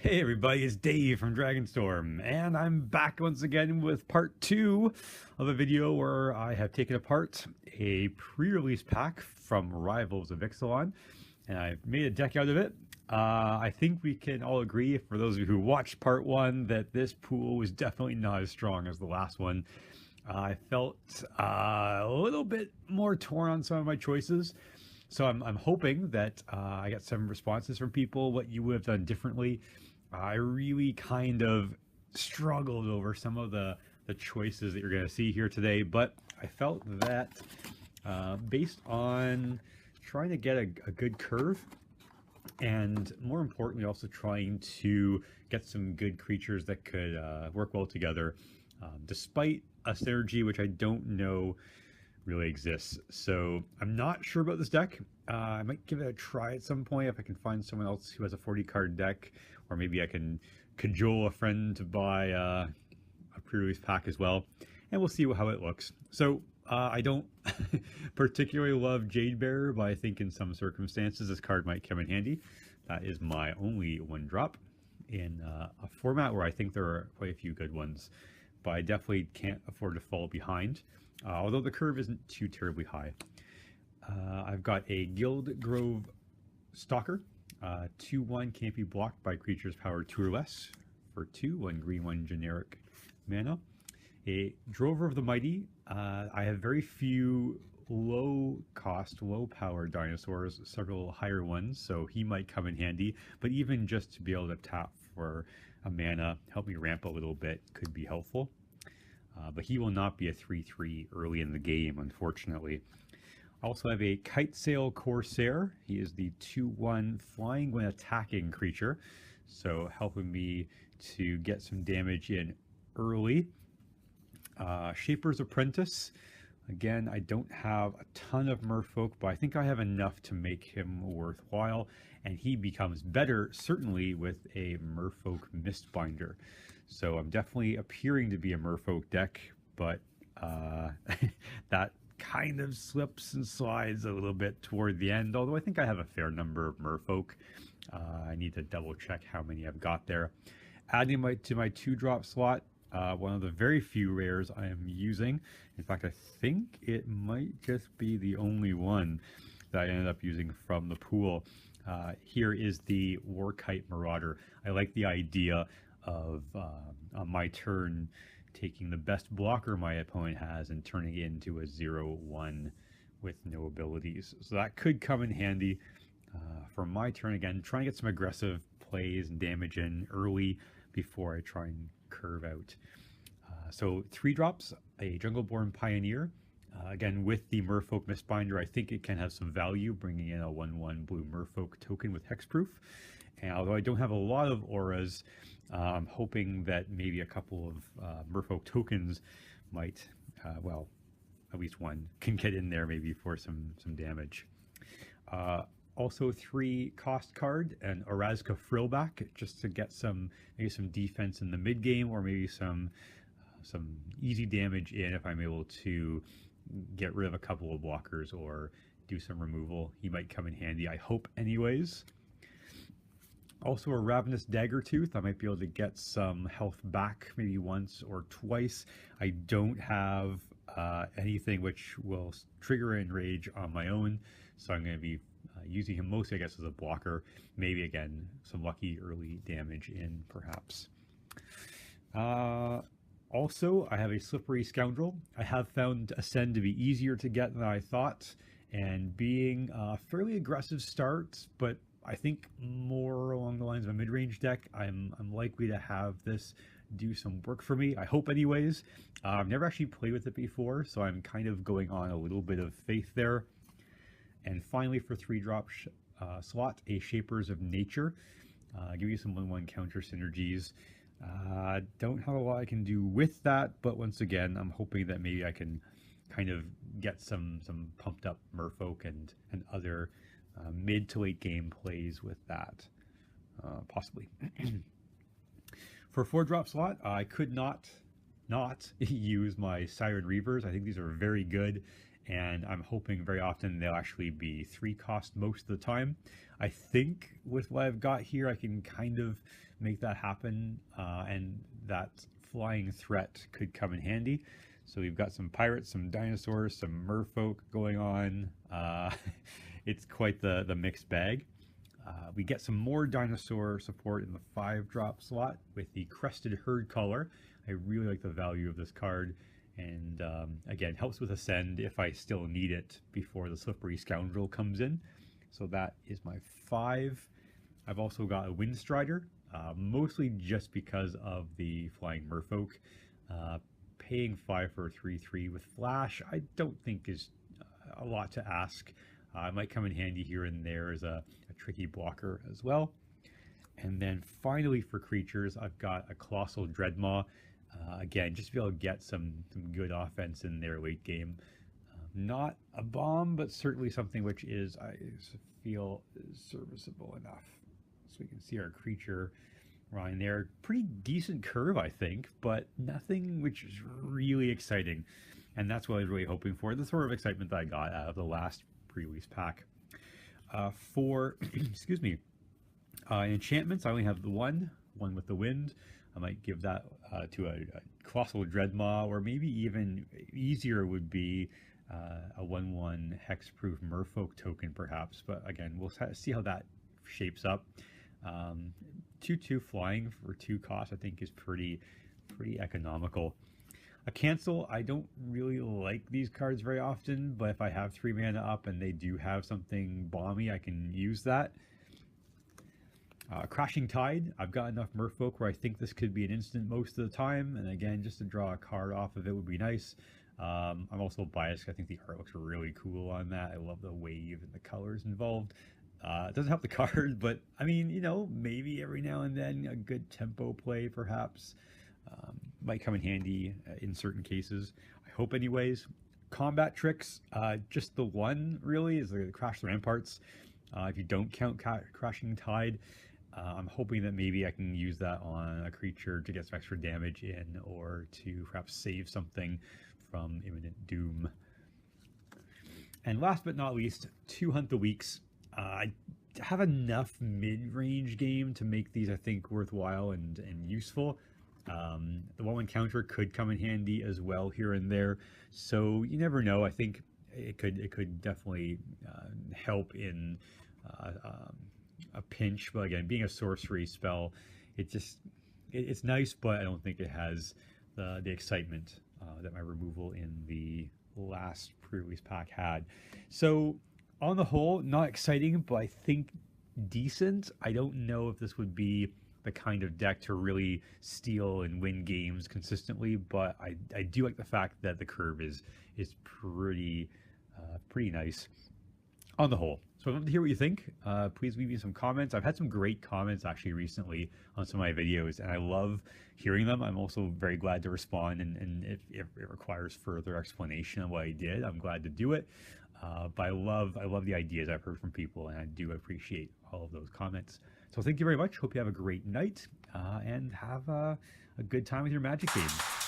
Hey everybody, it's Dave from Dragonstorm, and I'm back once again with part 2 of a video where I have taken apart a pre-release pack from Rivals of Ixalan, and I've made a deck out of it. I think we can all agree, for those of you who watched part 1, that this pool was definitely not as strong as the last one. I felt a little bit more torn on some of my choices. So I'm hoping that I get some responses from people, what you would have done differently. I really kind of struggled over some of the choices that you're going to see here today, but I felt that based on trying to get a good curve, and more importantly also trying to get some good creatures that could work well together, despite a synergy which I don't know really exists. So I'm not sure about this deck. I might give it a try at some point if I can find someone else who has a 40 card deck, or maybe I can cajole a friend to buy a pre-release pack as well, and we'll see how it looks. So I don't particularly love Jade Bearer, but I think in some circumstances this card might come in handy. That is my only 1-drop in a format where I think there are quite a few good ones, but I definitely can't afford to fall behind. Although the curve isn't too terribly high. I've got a Guild Grove Stalker. 2/1 can't be blocked by creatures power 2 or less for 2, 1 green, 1 generic mana. A Drover of the Mighty. I have very few low cost, low power dinosaurs, several higher ones, so he might come in handy. But even just to be able to tap for a mana, help me ramp a little bit, could be helpful. But he will not be a 3/3 early in the game, unfortunately. I also have a Kitesail Corsair. He is the 2/1 flying when attacking creature, so helping me to get some damage in early. Shaper's Apprentice. Again, I don't have a ton of merfolk, but I think I have enough to make him worthwhile, and he becomes better, certainly, with a merfolk Mistbinder. So I'm definitely appearing to be a merfolk deck, but that kind of slips and slides a little bit toward the end, although I think I have a fair number of merfolk. I need to double check how many I've got there. Adding to my 2-drop slot, one of the very few rares I am using. In fact, I think it might just be the only one that I ended up using from the pool. Here is the Warkite Marauder. I like the idea of on my turn taking the best blocker my opponent has and turning it into a 0/1 with no abilities. So that could come in handy for my turn. Again, trying to get some aggressive plays and damage in early before I try and curve out. So 3 drops, a Jungleborn Pioneer. Again, with the Merfolk Mistbinder, I think it can have some value, bringing in a 1/1 blue Merfolk token with hexproof. And although I don't have a lot of auras, I'm hoping that maybe a couple of merfolk tokens might, well, at least one can get in there maybe for some damage. Also 3 cost card, and Orazka Frillback, just to get maybe some defense in the mid game, or maybe some easy damage in if I'm able to get rid of a couple of blockers or do some removal. He might come in handy, I hope anyways. Also a Ravenous Daggertooth. I might be able to get some health back maybe once or twice. I don't have anything which will trigger Enrage on my own, so I'm going to be using him mostly, I guess, as a blocker. Maybe, again, some lucky early damage in, perhaps. Also, I have a Slippery Scoundrel. I have found Ascend to be easier to get than I thought, and being a fairly aggressive start, but I think more along the lines of a mid-range deck, I'm likely to have this do some work for me. I hope anyways. I've never actually played with it before, so I'm kind of going on a little bit of faith there. And finally, for 3-drop slot, a Shapers of Nature. Give you some 1/1 counter synergies. Don't have a lot I can do with that, but once again, I'm hoping that maybe I can kind of get some pumped up merfolk and other mid to late game plays with that, possibly. For 4-drop slot, I could not not use my Siren Reavers. I think these are very good, and I'm hoping very often they'll actually be 3 cost most of the time. I think with what I've got here, I can kind of make that happen, and that flying threat could come in handy. So we've got some pirates, some dinosaurs, some merfolk going on. It's quite the mixed bag. We get some more dinosaur support in the 5-drop slot with the Crested Herd color. I really like the value of this card, and again, helps with Ascend if I still need it before the Slippery Scoundrel comes in. So that is my 5. I've also got a Windstrider, mostly just because of the Flying Merfolk. Paying 5 for a 3/3 with Flash, I don't think is a lot to ask. It might come in handy here and there as a tricky blocker as well. And then finally for creatures, I've got a Colossal Dreadmaw. Again, just to be able to get some good offense in their late game. Not a bomb, but certainly something which is, I feel, is serviceable enough. So we can see our creature right there. Pretty decent curve, I think, but nothing which is really exciting. And that's what I was really hoping for. The sort of excitement that I got out of the last pre-release pack. For, excuse me, enchantments, I only have the one with the wind. I might give that to a Colossal Dreadmaw, or maybe even easier would be a 1/1 hexproof Merfolk token, perhaps. But again, we'll see how that shapes up. 2/2 flying for 2 costs, I think, is pretty economical. A cancel, I don't really like these cards very often, but if I have 3 mana up and they do have something bomby, I can use that. Crashing Tide, I've got enough Merfolk where I think this could be an instant most of the time, and again, just to draw a card off of it would be nice. I'm also biased. I think the art looks really cool on that. I love the wave and the colors involved. It doesn't help the card, but I mean, you know, maybe every now and then a good tempo play perhaps might come in handy in certain cases. I hope anyways. Combat tricks, just the one really is the Crash the Ramparts. If you don't count Crashing Tide, I'm hoping that maybe I can use that on a creature to get some extra damage in, or to perhaps save something from imminent doom. And last but not least, 2 Hunt the Weeks. I have enough mid-range game to make these, I think, worthwhile and useful. The 1/1 counter could come in handy as well here and there, so you never know. I think it could definitely help in a pinch. But again, being a sorcery spell, it's nice, but I don't think it has the excitement that my removal in the last pre-release pack had. So on the whole, not exciting, but I think decent. I don't know if this would be the kind of deck to really steal and win games consistently, but I do like the fact that the curve is pretty nice on the whole. So I'd love to hear what you think. Please leave me some comments. I've had some great comments actually recently on some of my videos, and I love hearing them. I'm also very glad to respond, and if it requires further explanation on what I did, I'm glad to do it. But I love the ideas I've heard from people, and I do appreciate all of those comments. So thank you very much. Hope you have a great night, and have a good time with your Magic games.